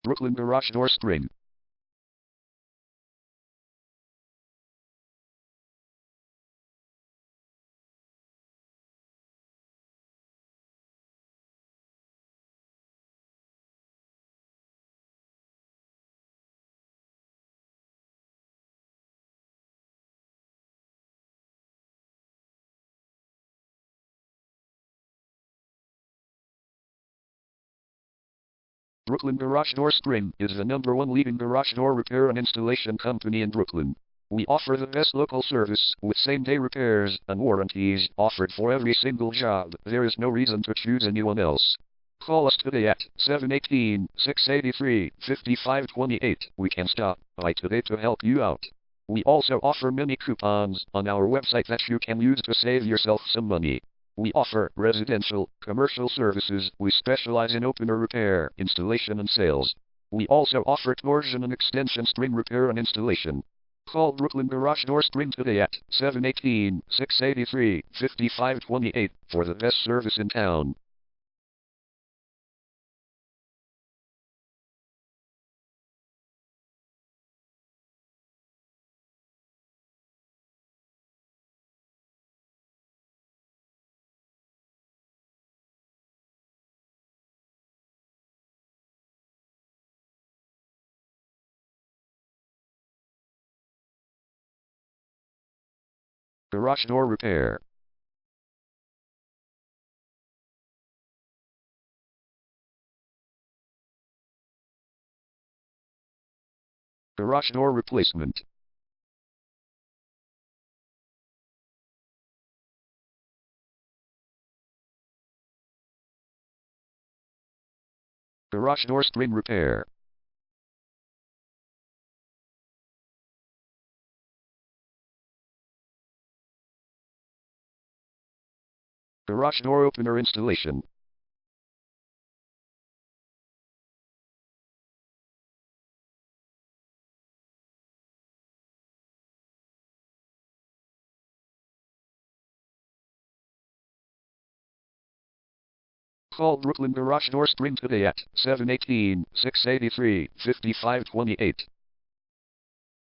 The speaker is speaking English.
Brooklyn Garage Door Spring. Brooklyn Garage Door Spring is the #1 leading garage door repair and installation company in Brooklyn. We offer the best local service with same-day repairs and warranties offered for every single job. There is no reason to choose anyone else. Call us today at 718-683-5528. We can stop by today to help you out. We also offer many coupons on our website that you can use to save yourself some money. We offer residential, commercial services. We specialize in opener repair, installation and sales. We also offer torsion and extension spring repair and installation. Call Brooklyn Garage Door Spring today at 718-683-5528 for the best service in town. Garage door repair. Garage door replacement. Garage door spring repair. Garage door opener installation. Call Brooklyn Garage Door Spring today at 718-683-5528.